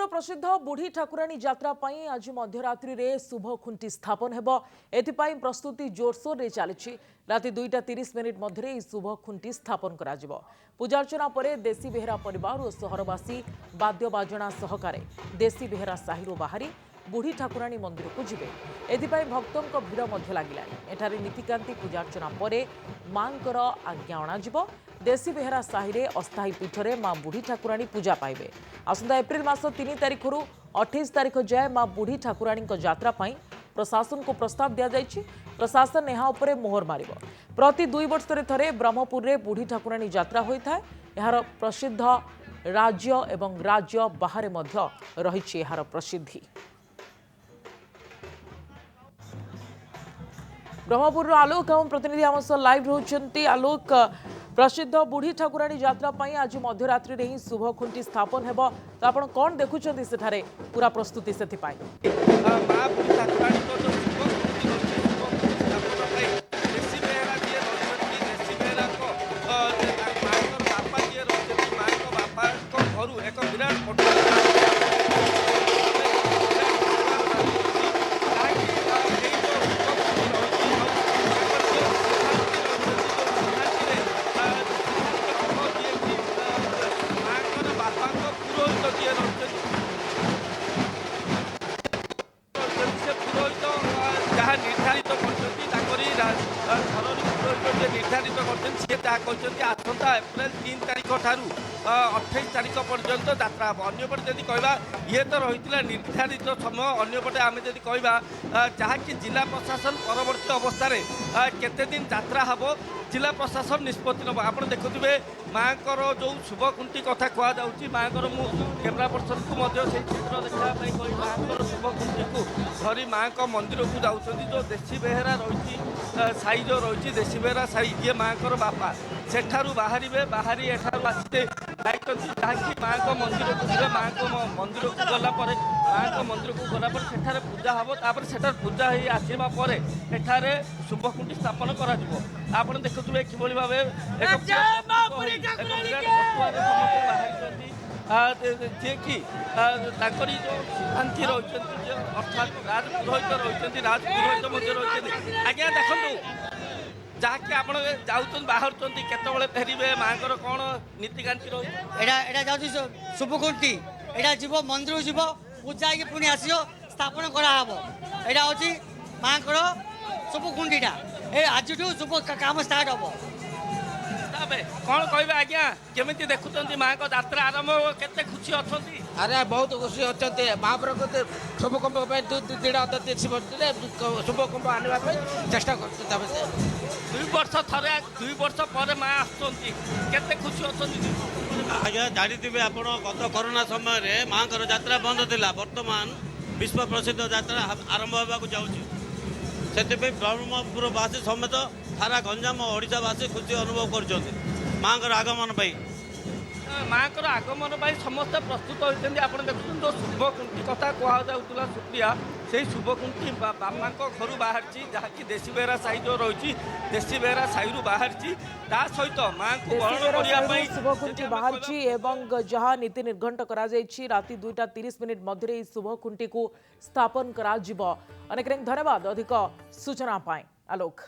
ब्रह्मपुर प्रसिद्ध बुढ़ी ठाकुराणी यात्रा पाई आज मध्यरात्रि रे शुभ खुंटी स्थापन हेबो। एथिपाई प्रस्तुति जोरसोर रे चली। राति 2:30 मध्य शुभ खुंटी स्थापन करा जिवो। पूजा अर्चना परे देसी बेहरा परिवार और सहरवासी वाद्य बाजना सहकारे देसी बेहरा साहिरो बाहरी बुढ़ी ठाकुराणी मंदिर को जिबे। एथिपाई भक्तों भिड़ मध्य लागिलानी। एठारे नीतिकांति पूजा अर्चना परे मांकर आज्ञा अणा जिवो। देसी बेहरा साहिरे अस्थायी पीठरे मां बुढ़ी ठाकुराणी पूजा पाइबे। आसंता एप्रिल मास 3 तारिख रु 28 तारिख जाए मां बुढ़ी ठाकुराणी यात्रा पाई प्रशासन को प्रस्ताव दिया जायछि। प्रशासन यहाँ उपरे मोहर मारिबो। प्रति 2 वर्ष थरे ब्रह्मपुर रे बुढ़ी ठाकुराणी यात्रा होइथाय। एहार प्रसिद्ध राज्य एवं राज्य बाहर मध्य रहिछि एहार प्रसिद्धि। ब्रह्मपुर आलोक एवं प्रतिनिधि आम सह लाइव रोचंती। आलोक, प्रसिद्ध बुढ़ी ठाकुराणी यात्रा पाई आज मध्यरात्रि रे ही शुभ खुंटी स्थापन हेबो। तो आपण कोन देखुछंती सेठारे पूरा प्रस्तुति सेथि पाई मां बुढ़ी ठाकुराणी को जो शुभ खुंटी होछि स्थापन पाई देसी बेहरा दिए रहछंती। देसी बेहरा को मां को बापा दिए रहछंती। मां को बापा को घरु एक विराट फोटो निर्धारित निर्धारित करते आसंता एप्रिल 3 तारिख ठारू 28 तारिख पर्यंत यात्रा हम। अंपटे जदि कहवा ये तो रही निर्धारित समय। अंपटे आम जदि कहवा जहाँकि जिला प्रशासन परवर्ती अवस्था केते दिन यात्रा हम जिला प्रशासन निष्पत्ति नब। आप देखुवे माँ जो शुभ खुंटी कथा कहुच्छी माँ मु कैमेरा पर्सन को से चित्र देखापी कही माँ शुभ खुंटी को धरी माँ मंदिर को जाऊँच। जो देसी बेहरा रही साई जो रही देसी बेहरा साई ये माँ बापा सेठारू बाहरी बाहरी एठारू आसते जहाँकि माँ मंदिर को जी माँ मंदिर को गलापर माँ मंदिर को गलापर सेठारे पूजा हम। तापर सेठार पूजा हो आसवा पर एठारे शुभ खुंटी स्थापन करा जिवो। आपण देखुवे किभली भावे जे कि जो शांति रही अर्थात राजपुरोहित रही राजपुरोहित रही आज्ञा देखु जहाँकि आप जाऊँ बाहर केतवे फेरवे माँ कौन नीतिकांति रही शुभ खुंटी यहाँ जीव मंदिर जीव पूजा की पुणी आस स्थापन कराब। यहाँ हूँ माँ शुभ खुंटीटा आज शुभ काम स्टार्ट हम। कौन कहे आज्ञा केमी देखुं माँ को यात्रा आरंभ केते खुशी अच्छा? अरे बहुत खुशी अच्छा महाप्रभु शुभ कुंभ शुभ कुंभ आने चेष्टा कर 2 वर्ष थे 2 वर्ष पर माँ आसते खुशी अच्छा? आज्ञा जानी आप गत कोरोना समय माँ यात्रा बंद थी। बर्तमान विश्व प्रसिद्ध यात्रा आरंभ होगा जाऊँगी। से ब्रह्मपुरवासी समेत सारा गंजाम ओडावासी खुशी अनुभव कर माँ आगमन माँ आगमन समस्त प्रस्तुत होती। आप देखुं जो शुभ खुंटी कथा कहला सुप्रिया से शुभ खुंटी बापा घर बाहर जहाँकि देसी बेहरा साई जो रही देसी बेहरा साई बाहर सहित माँ को ग्रहण करने शुभ खुंटी बाहर जहाँ नीति निर्घंट करा राति 2:30 मध्य शुभ खुंटी को स्थापन करा जिवो। अनेक धन्यवाद अधिक सूचना पाए आलोक।